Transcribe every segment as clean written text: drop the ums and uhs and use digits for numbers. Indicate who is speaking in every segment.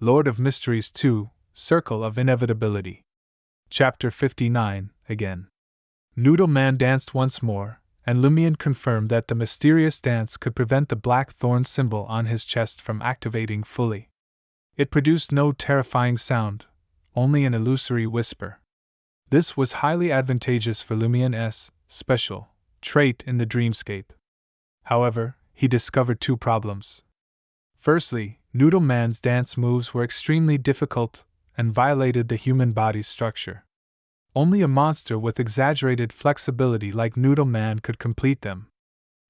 Speaker 1: Lord of Mysteries 2, Circle of Inevitability. Chapter 59, again. Noodle Man danced once more, and Lumion confirmed that the mysterious dance could prevent the black thorn symbol on his chest from activating fully. It produced no terrifying sound, only an illusory whisper. This was highly advantageous for Lumion's special trait in the dreamscape. However, he discovered two problems. Firstly, Noodle Man's dance moves were extremely difficult and violated the human body's structure. Only a monster with exaggerated flexibility like Noodle Man could complete them.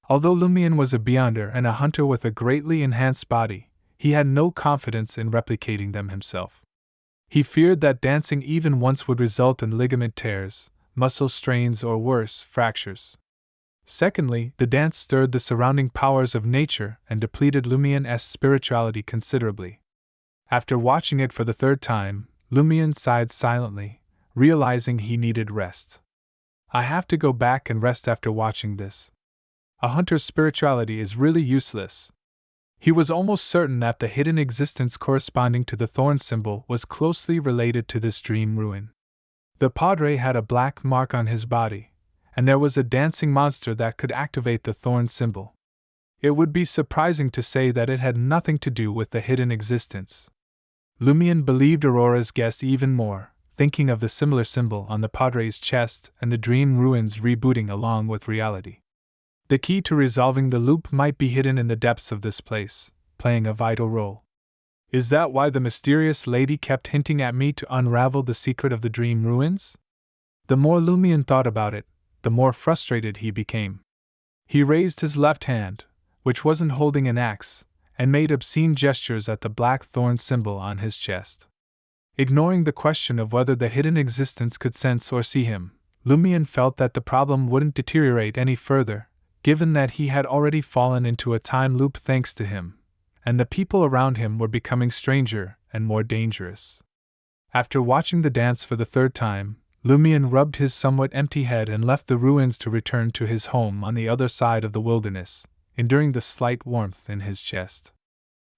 Speaker 1: Although Lumion was a beyonder and a hunter with a greatly enhanced body, he had no confidence in replicating them himself. He feared that dancing even once would result in ligament tears, muscle strains, or worse, fractures. Secondly, the dance stirred the surrounding powers of nature and depleted Lumion's spirituality considerably. After watching it for the third time, Lumion sighed silently, realizing he needed rest. I have to go back and rest after watching this. A hunter's spirituality is really useless. He was almost certain that the hidden existence corresponding to the thorn symbol was closely related to this dream ruin. The Padre had a black mark on his body, and there was a dancing monster that could activate the thorn symbol. It would be surprising to say that it had nothing to do with the hidden existence. Lumion believed Aurora's guess even more, thinking of the similar symbol on the Padre's chest and the dream ruins rebooting along with reality. The key to resolving the loop might be hidden in the depths of this place, playing a vital role. Is that why the mysterious lady kept hinting at me to unravel the secret of the dream ruins? The more Lumion thought about it, the more frustrated he became. He raised his left hand, which wasn't holding an axe, and made obscene gestures at the black thorn symbol on his chest. Ignoring the question of whether the hidden existence could sense or see him, Lumion felt that the problem wouldn't deteriorate any further, given that he had already fallen into a time loop thanks to him, and the people around him were becoming stranger and more dangerous. After watching the dance for the third time, Lumion rubbed his somewhat empty head and left the ruins to return to his home on the other side of the wilderness, enduring the slight warmth in his chest.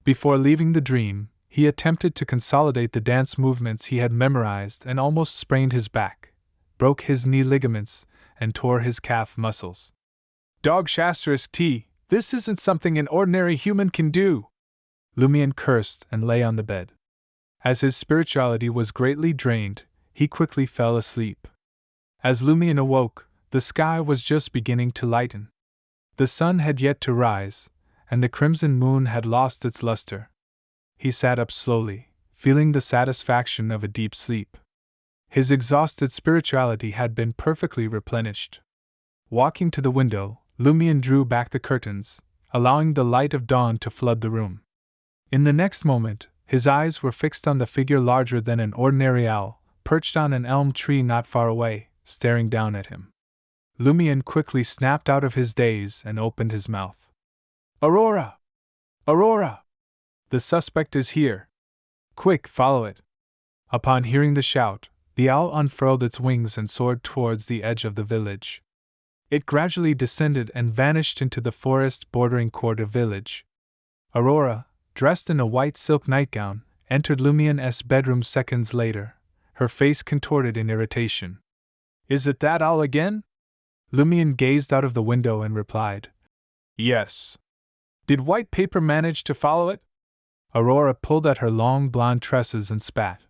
Speaker 1: Before leaving the dream, he attempted to consolidate the dance movements he had memorized and almost sprained his back, broke his knee ligaments, and tore his calf muscles. Dog Shasterisk T, this isn't something an ordinary human can do! Lumion cursed and lay on the bed. As his spirituality was greatly drained, he quickly fell asleep. As Lumion awoke, the sky was just beginning to lighten. The sun had yet to rise, and the crimson moon had lost its luster. He sat up slowly, feeling the satisfaction of a deep sleep. His exhausted spirituality had been perfectly replenished. Walking to the window, Lumion drew back the curtains, allowing the light of dawn to flood the room. In the next moment, his eyes were fixed on the figure larger than an ordinary owl, perched on an elm tree not far away, staring down at him. Lumion quickly snapped out of his daze and opened his mouth. Aurora! Aurora! The suspect is here. Quick, follow it. Upon hearing the shout, the owl unfurled its wings and soared towards the edge of the village. It gradually descended and vanished into the forest bordering Quarter Village. Aurora, dressed in a white silk nightgown, entered Lumion's bedroom seconds later, her face contorted in irritation. Is it that owl again? Lumion gazed out of the window and replied, Yes. Did white paper manage to follow it? Aurora pulled at her long blonde tresses and spat.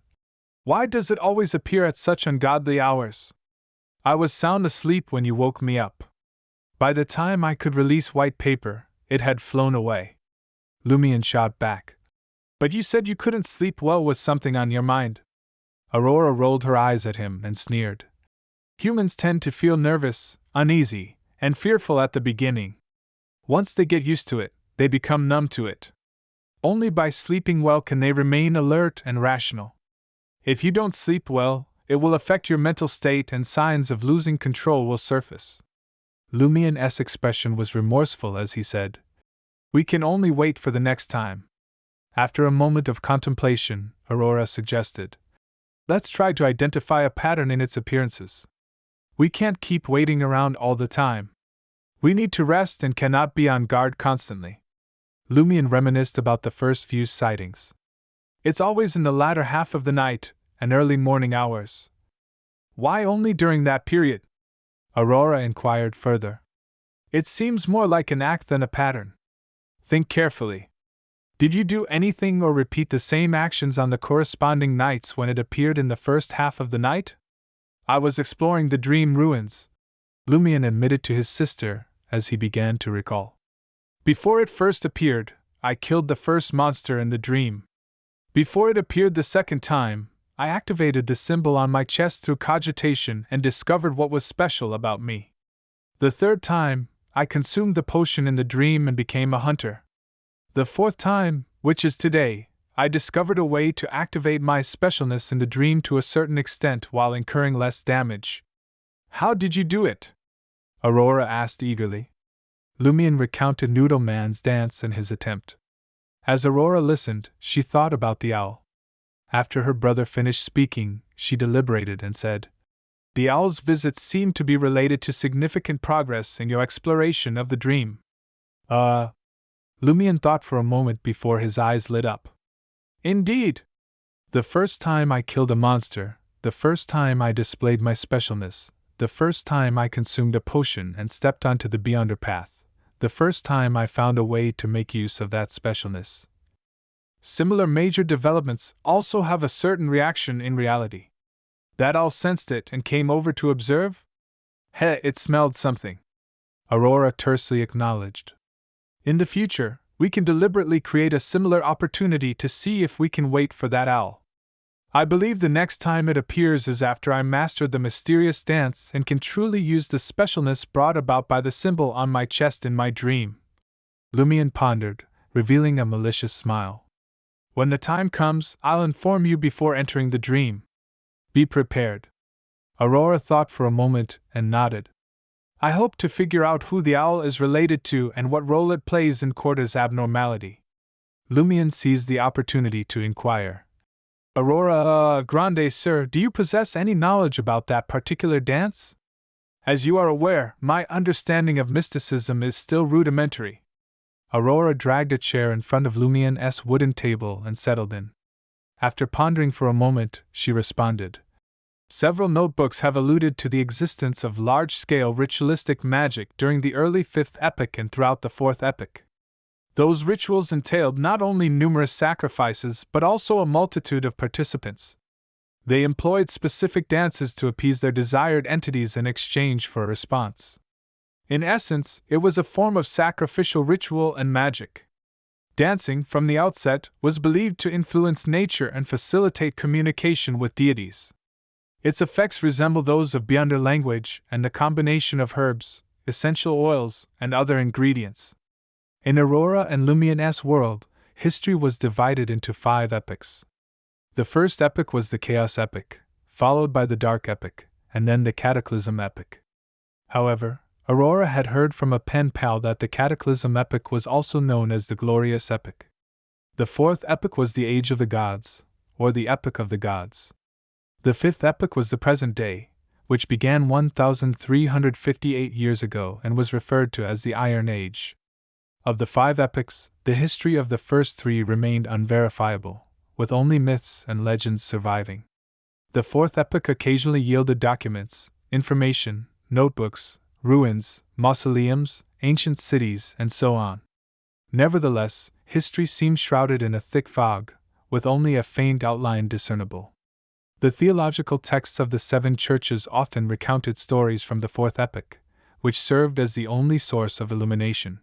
Speaker 1: Why does it always appear at such ungodly hours? I was sound asleep when you woke me up. By the time I could release white paper, it had flown away. Lumion shot back. But you said you couldn't sleep well with something on your mind. Aurora rolled her eyes at him and sneered. Humans tend to feel nervous, uneasy, and fearful at the beginning. Once they get used to it, they become numb to it. Only by sleeping well can they remain alert and rational. If you don't sleep well, it will affect your mental state and signs of losing control will surface. Lumion's expression was remorseful as he said, We can only wait for the next time. After a moment of contemplation, Aurora suggested, Let's try to identify a pattern in its appearances. We can't keep waiting around all the time. We need to rest and cannot be on guard constantly. Lumion reminisced about the first few sightings. It's always in the latter half of the night and early morning hours. Why only during that period? Aurora inquired further. It seems more like an act than a pattern. Think carefully. Did you do anything or repeat the same actions on the corresponding nights when it appeared in the first half of the night? I was exploring the dream ruins, Lumion admitted to his sister as he began to recall. Before it first appeared, I killed the first monster in the dream. Before it appeared the second time, I activated the symbol on my chest through cogitation and discovered what was special about me. The third time, I consumed the potion in the dream and became a hunter. The fourth time, which is today, I discovered a way to activate my specialness in the dream to a certain extent while incurring less damage. How did you do it? Aurora asked eagerly. Lumion recounted Noodle Man's dance and his attempt. As Aurora listened, she thought about the owl. After her brother finished speaking, she deliberated and said, The owl's visits seem to be related to significant progress in your exploration of the dream. Lumion thought for a moment before his eyes lit up. Indeed! The first time I killed a monster, the first time I displayed my specialness, the first time I consumed a potion and stepped onto the Beyonder path, the first time I found a way to make use of that specialness. Similar major developments also have a certain reaction in reality. That owl sensed it and came over to observe? It smelled something. Aurora tersely acknowledged. In the future, we can deliberately create a similar opportunity to see if we can wait for that owl. I believe the next time it appears is after I mastered the mysterious dance and can truly use the specialness brought about by the symbol on my chest in my dream. Lumion pondered, revealing a malicious smile. When the time comes, I'll inform you before entering the dream. Be prepared. Aurora thought for a moment and nodded. I hope to figure out who the owl is related to and what role it plays in Corda's abnormality. Lumion seized the opportunity to inquire. Aurora Grande, sir, do you possess any knowledge about that particular dance? As you are aware, my understanding of mysticism is still rudimentary. Aurora dragged a chair in front of Lumion's wooden table and settled in. After pondering for a moment, she responded. Several notebooks have alluded to the existence of large-scale ritualistic magic during the early 5th epoch and throughout the 4th epoch. Those rituals entailed not only numerous sacrifices but also a multitude of participants. They employed specific dances to appease their desired entities in exchange for a response. In essence, it was a form of sacrificial ritual and magic. Dancing, from the outset, was believed to influence nature and facilitate communication with deities. Its effects resemble those of Beyonder language and the combination of herbs, essential oils, and other ingredients. In Aurora and Lumion's world, history was divided into 5 epochs. The first epoch was the Chaos epoch, followed by the Dark epoch, and then the Cataclysm epoch. However, Aurora had heard from a pen pal that the Cataclysm epoch was also known as the Glorious epoch. The 4th epoch was the Age of the Gods, or the Epoch of the Gods. The 5th epoch was the present day, which began 1,358 years ago and was referred to as the Iron Age. Of the 5 epochs, the history of the first 3 remained unverifiable, with only myths and legends surviving. The 4th epoch occasionally yielded documents, information, notebooks, ruins, mausoleums, ancient cities, and so on. Nevertheless, history seemed shrouded in a thick fog, with only a faint outline discernible. The theological texts of the 7 churches often recounted stories from the 4th epoch, which served as the only source of illumination.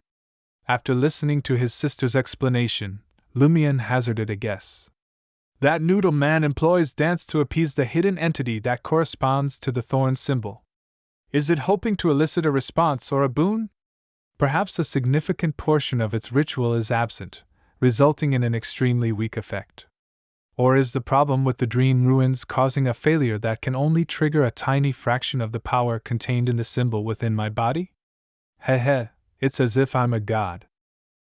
Speaker 1: After listening to his sister's explanation, Lumion hazarded a guess. That Noodle Man employs dance to appease the hidden entity that corresponds to the thorn symbol. Is it hoping to elicit a response or a boon? Perhaps a significant portion of its ritual is absent, resulting in an extremely weak effect. Or is the problem with the dream ruins causing a failure that can only trigger a tiny fraction of the power contained in the symbol within my body? It's as if I'm a god.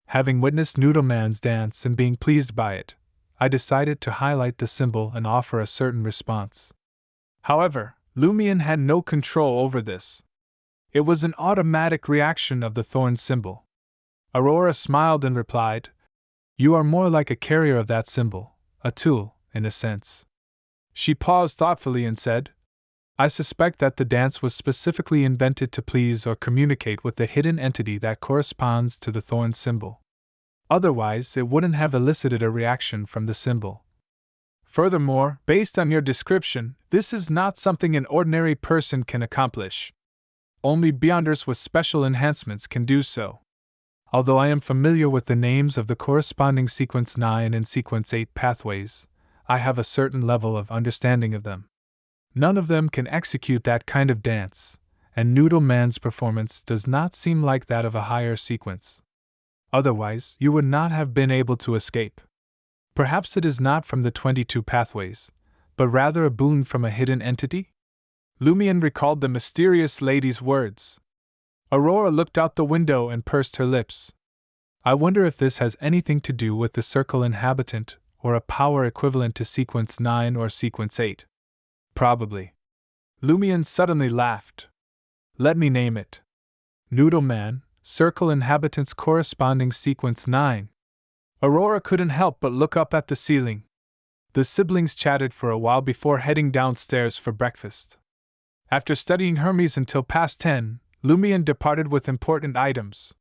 Speaker 1: Having witnessed Noodleman's dance and being pleased by it, I decided to highlight the symbol and offer a certain response. However, Lumion had no control over this. It was an automatic reaction of the thorn symbol. Aurora smiled and replied, You are more like a carrier of that symbol, a tool, in a sense. She paused thoughtfully and said, I suspect that the dance was specifically invented to please or communicate with the hidden entity that corresponds to the thorn symbol. Otherwise, it wouldn't have elicited a reaction from the symbol. Furthermore, based on your description, this is not something an ordinary person can accomplish. Only Beyonders with special enhancements can do so. Although I am familiar with the names of the corresponding Sequence 9 and Sequence 8 pathways, I have a certain level of understanding of them. None of them can execute that kind of dance, and Noodle Man's performance does not seem like that of a higher sequence. Otherwise, you would not have been able to escape. Perhaps it is not from the 22 pathways, but rather a boon from a hidden entity? Lumion recalled the mysterious lady's words. Aurora looked out the window and pursed her lips. I wonder if this has anything to do with the circle inhabitant, or a power equivalent to Sequence 9 or Sequence 8. Probably. Lumion suddenly laughed. Let me name it. Noodle Man, circle inhabitant's corresponding Sequence 9. Aurora couldn't help but look up at the ceiling. The siblings chatted for a while before heading downstairs for breakfast. After studying Hermes until past 10, Lumion departed with important items.